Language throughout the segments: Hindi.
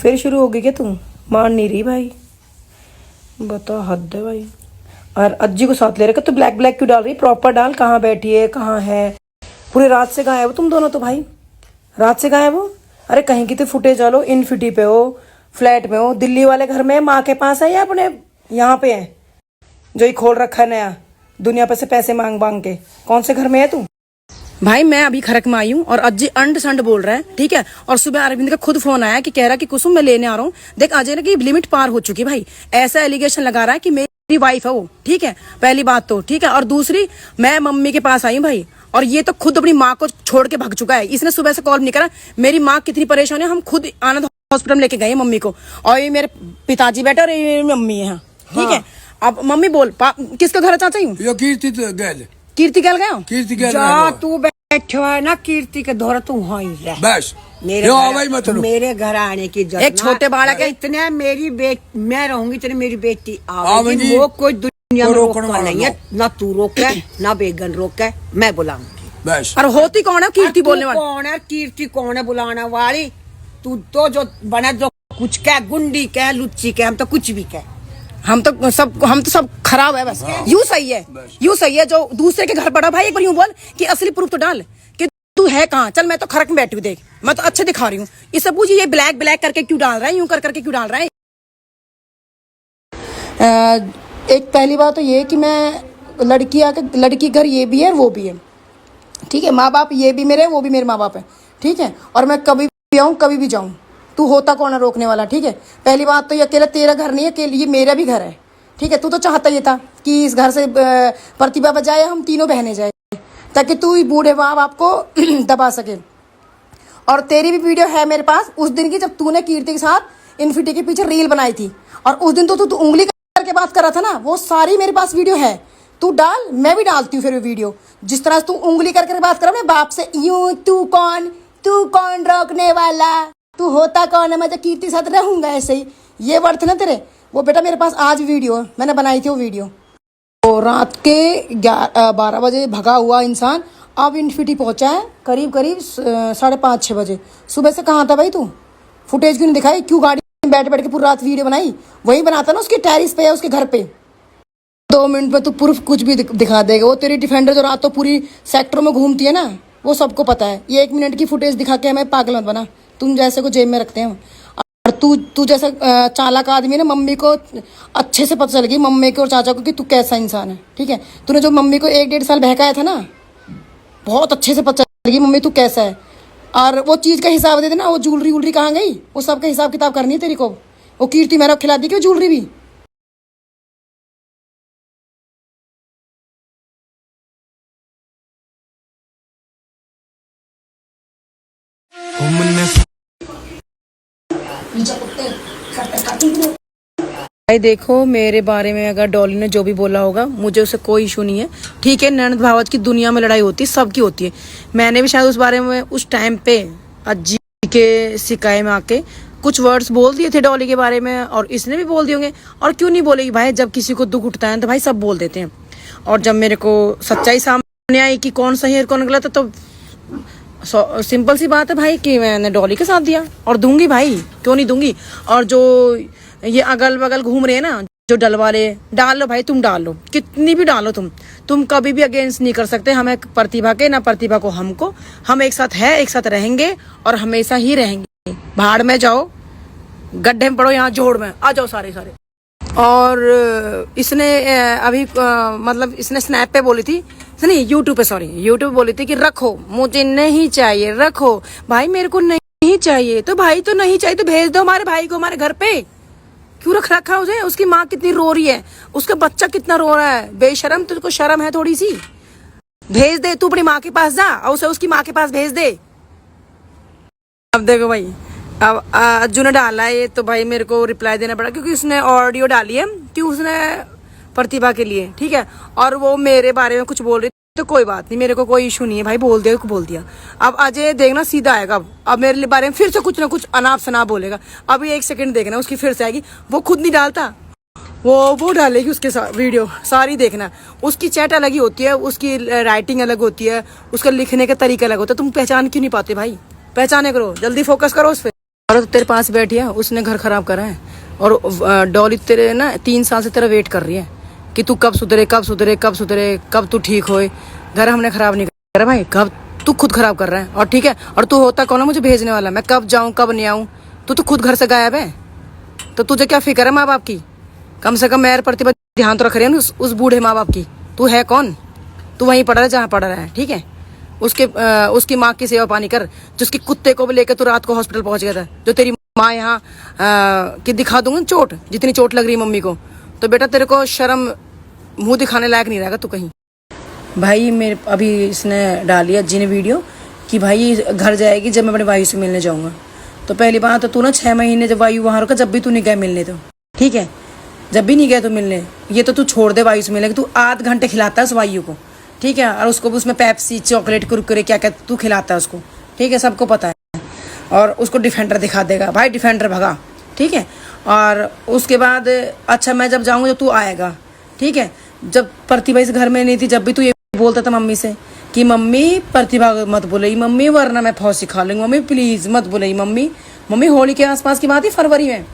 फिर शुरू हो गई क्या तू? मान नहीं रही भाई, बता, हद है भाई। और अज्जी को साथ ले रखा, तो ब्लैक ब्लैक क्यों डाल रही? प्रॉपर डाल, कहाँ बैठी है, कहाँ है? पूरी रात से गायब हो तुम दोनों तो भाई, रात से गायब हो। अरे कहीं की तो फुटेज डालो, इनफिटी पे हो, फ्लैट में हो, दिल्ली वाले घर में, माँ के पास है या अपने यहाँ पे है जो ही खोल रखा है नया, दुनिया पे से पैसे मांग मांग के? कौन से घर में है तू? भाई मैं अभी खरक में आई हूँ और अज्जी अंड संड बोल रहा है, ठीक है। और सुबह अरविंद का खुद फोन आया कि कह रहा कि कुसुम मैं लेने आ रहा हूँ। देख अजय ना कि लिमिट पार हो चुकी भाई, ऐसा एलिगेशन लगा रहा है कि मेरी वाइफ है वो, ठीक है, पहली बात तो, ठीक है। और दूसरी, मैं मम्मी के पास आई हूँ भाई, और ये तो खुद अपनी माँ को छोड़ के भाग चुका है। इसने सुबह से कॉल नहीं करा, मेरी माँ कितनी परेशान है, हम खुद आनंद हॉस्पिटल में लेके गए मम्मी को, और ये मेरे पिताजी बैठे और ये मेरी मम्मी है, ठीक है। अब मम्मी बोल, किसका घर है चाचा? कीर्ति गैल, कीर्ति गैल गया, कीर्ति गैल जा तू बैठो है ना, कीर्ति के दौरा तू वहीं रह। बस मेरे घर आने की जरूरत, एक छोटे बालक है, इतने मैं रहूंगी तेरे, मेरी बेटी आवेगी, वो कोई दुनिया में रोकने नहीं है, ना तू रोके ना बेगन रोके, मैं बुलाऊंगी बस। और होती कौन है कीर्ति बोलने वाली? कौन है कीर्ति, कौन है बुलाने वाली? तू तो जो बने, जो कुछ कह, गुंडी कह, लुच्ची कह, हम तो कुछ भी कह, हम तो सब खराब है बस। यूं सही है, यूं सही है। जो दूसरे के घर पड़ा भाई, एक बार यूं बोल कि असली प्रूफ तो डाल कि तू है कहाँ। चल मैं तो खरक में बैठी हूँ, देख मैं तो अच्छे दिखा रही हूँ। इससे पूछिए ये ब्लैक ब्लैक करके क्यों डाल रहा है, यूं कर करके क्यों डाल रहा है? एक पहली बात तो ये कि मैं लड़की घर ये भी है वो भी है, ठीक है। माँ बाप ये भी मेरे, वो भी मेरे माँ बाप है, ठीक है। और मैं कभी भी आऊँ कभी भी जाऊँ, तू होता कौन है रोकने वाला, ठीक है। पहली बात तो ये अकेला तेरा घर नहीं है, अकेले ये मेरा भी घर है, ठीक है। तू तो चाहता ये था कि इस घर से प्रतिभा बजाए हम तीनों बहनें जाए, ताकि तू बूढ़े माँ बाप को दबा सके। और तेरी भी वीडियो है मेरे पास उस दिन की, जब तूने कीर्ति के साथ इनफिटी के पीछे रील बनाई थी, और उस दिन तो तू उंगली करके बात कर रहा था ना, वो सारी मेरे पास वीडियो है। तू डाल, मैं भी डालती हूँ फिर वीडियो। जिस तरह तू उंगली करके बात कर रहा है बाप से, यूं तू कौन रोकने वाला, तू होता कौन है, मैं तो कीर्ति साथ रहूंगा ऐसे ही, ये वर्ड थे ना तेरे। वो बेटा मेरे पास आज वीडियो मैंने बनाई थी, वो वीडियो। तो रात के 12 बजे भगा हुआ इंसान अब इनफिटी पहुंचा है करीब 5:30-6 बजे। सुबह से कहाँ था भाई तू? फुटेज क्यों नहीं दिखाई? क्यों गाड़ी में बैठ के पूरी रात वीडियो बनाई? वही बनाता ना, उसके टेरिस पे है, उसके घर पे। 2 मिनट में तू प्रूफ कुछ भी दिखा देगा। वो तेरी डिफेंडर जो रात तो पूरी सेक्टर में घूमती है ना, वो सबको पता है। ये 1 मिनट की फुटेज दिखा के हमें पागल मत बना, तुम जैसे को जेब में रखते हैं। और तू जैसा चालाक आदमी है ना, मम्मी को अच्छे से पता चल गई, मम्मी को और चाचा को, कि तू कैसा इंसान है, ठीक है। तूने जो मम्मी को 1-1.5 साल बहकाया था ना, बहुत अच्छे से पता चल गई मम्मी तू कैसा है। और वो चीज़ का हिसाब दे देना, वो ज्वेलरी कहाँ गई, वो सब का हिसाब किताब करनी है तेरी को। वो कीर्ति मेरा खिला दी कि वो ज्वेलरी भी। भाई देखो, मेरे बारे में अगर डॉली ने जो भी बोला होगा, मुझे उससे कोई इशू नहीं है, ठीक है। ननद भावज की दुनिया में लड़ाई होती है, सबकी होती है। मैंने भी शायद उस बारे में उस टाइम पे अज्जी के सिकाए में आके कुछ वर्ड्स बोल दिए थे डॉली के बारे में, और इसने भी बोल दिए होंगे। और क्यों नहीं बोलेगी भाई, जब किसी को दुख उठता है तो भाई सब बोल देते हैं। और जब मेरे को सच्चाई सामने आई कि कौन सही है कौन गलत है, तो सिंपल सी बात है भाई कि मैंने डॉली के साथ दिया, और दूंगी भाई, क्यों नहीं दूंगी। और जो ये अगल बगल घूम रहे हैं ना, जो डलवाले, डाल लो भाई, तुम डाल लो, कितनी भी डालो तुम कभी भी अगेंस्ट नहीं कर सकते हमें प्रतिभा के, ना प्रतिभा को हमको। हम एक साथ है, एक साथ रहेंगे और हमेशा ही रहेंगे। भाड़ में जाओ, गड्ढे में पड़ो, यहाँ जोड़ में आ जाओ सारे। और इसने अभी मतलब इसने स्नैप पे बोली थी, नहीं यूट्यूब पे बोली थी कि रखो, मुझे नहीं चाहिए, रखो भाई, मेरे को नहीं चाहिए। तो भाई तो नहीं चाहिए तो भेज दो हमारे भाई को हमारे घर पे, क्यों रखा उसे? उसकी माँ कितनी रो रही है, उसका बच्चा कितना रो रहा है, बेशरम, तुझको शर्म है थोड़ी सी? भेज दे, तू अपनी माँ के पास जा और उसे उसकी माँ के पास भेज दे। अब देखो भाई, अब अज्जू ने डाला है ये, तो भाई मेरे को रिप्लाई देना पड़ा, क्योंकि उसने ऑडियो डाली है कि उसने प्रतिभा के लिए, ठीक है। और वो मेरे बारे में कुछ बोल रही, तो कोई बात नहीं, मेरे को कोई इशू नहीं है भाई, बोल दिया। अब अजय देखना सीधा आएगा, अब मेरे बारे में फिर से कुछ ना कुछ अनाप शनाप बोलेगा। अभी 1 सेकंड देखना, उसकी फिर से आएगी। वो खुद नहीं डालता, वो डालेगी उसके साथ वीडियो, सारी देखना। उसकी चैट अलग ही होती है, उसकी राइटिंग अलग होती है, उसका लिखने का तरीका अलग होता है। तुम पहचान क्यों नहीं पाते भाई? पहचाने करो, जल्दी फोकस करो उस पर। तो तेरे पास बैठी है, उसने घर खराब करा है। और डॉली तेरे ना 3 साल से तेरा वेट कर रही है कि तू कब सुधरे, कब सुधरे, कब सुधरे, कब तू ठीक होए। घर हमने खराब नहीं करा भाई, कब तू खुद खराब कर रहा है। और ठीक है, और तू होता कौन है मुझे भेजने वाला? मैं कब जाऊं कब नहीं आऊं? तू तो खुद घर से गायब है, तो तुझे क्या फिक्र है माँ बाप की? कम से कम मेरे प्रतिभा ध्यान तो रख रही है उस बूढ़े माँ बाप की। तू है कौन? तू वहीं पढ़ रहा है जहाँ पढ़ रहा है, ठीक है? उसकी माँ की सेवा पानी कर, जिसकी कुत्ते को भी लेकर तू रात को हॉस्पिटल पहुंच गया था। जो तेरी माँ यहाँ कि दिखा दूंगा चोट, जितनी चोट लग रही मम्मी को, तो बेटा तेरे को शर्म मुंह दिखाने लायक नहीं रहेगा तू कहीं। भाई मेरे अभी इसने डाली है जिन वीडियो कि भाई घर जाएगी जब मैं अपने वायु से मिलने जाऊंगा। तो पहली बात तो तू ना 6 महीने जब वायु वहां रुका, जब भी तू नहीं गया मिलने, तो ठीक है, जब भी नहीं गया तो मिलने, ये तो तू छोड़ दे वायु से मिलने। तू आध घंटे खिलाता है उस वायु को, ठीक है, और उसको उसमें पेप्सी, चॉकलेट, कुरकुरे क्या क्या तू खिलाता है उसको, ठीक है, सबको पता है। और उसको डिफेंडर दिखा देगा भाई, डिफेंडर भगा, ठीक है। और उसके बाद अच्छा मैं जब जाऊंगा जब तू आएगा, ठीक है। जब प्रतिभा इस घर में नहीं थी, जब भी तू ये बोलता था मम्मी से कि मम्मी प्रतिभा मत बोले मम्मी, वरना मैं फौसी खा लूंगी, मम्मी प्लीज मत बोले मम्मी। मम्मी होली के आसपास की बात है, फरवरी में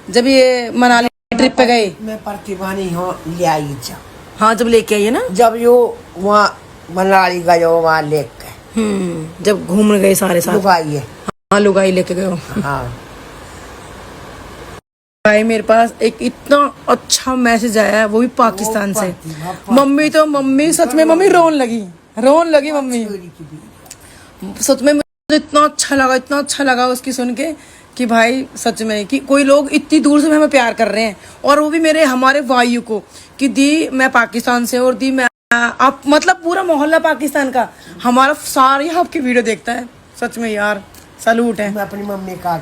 जब ये मनाली ट्रिप पे गए, मैं प्रतिभा नहीं हो ले आई जा। हाँ जब लेके आई है ना, जब यो वहाँ मनाली गए वहाँ लेके जब घूमने गए सारे साथ, लुगाई है। हाँ लुगाई लेके गए हो। हाँ भाई मेरे पास एक इतना अच्छा मैसेज आया है, वो भी पाकिस्तान से। मम्मी तो मम्मी सच में मम्मी रोन लगी मम्मी, सच में मुझे इतना अच्छा लगा उसकी सुन के कि भाई सच में कि कोई लोग इतनी दूर से हमें प्यार कर रहे हैं, और वो भी हमारे वायु को कि दी मैं पाकिस्तान से और दी मैं आप, मतलब पूरा मोहल्ला पाकिस्तान का हमारा सारे आपकी वीडियो देखता है। सच में यार सैल्यूट है। मैं अपनी मम्मी का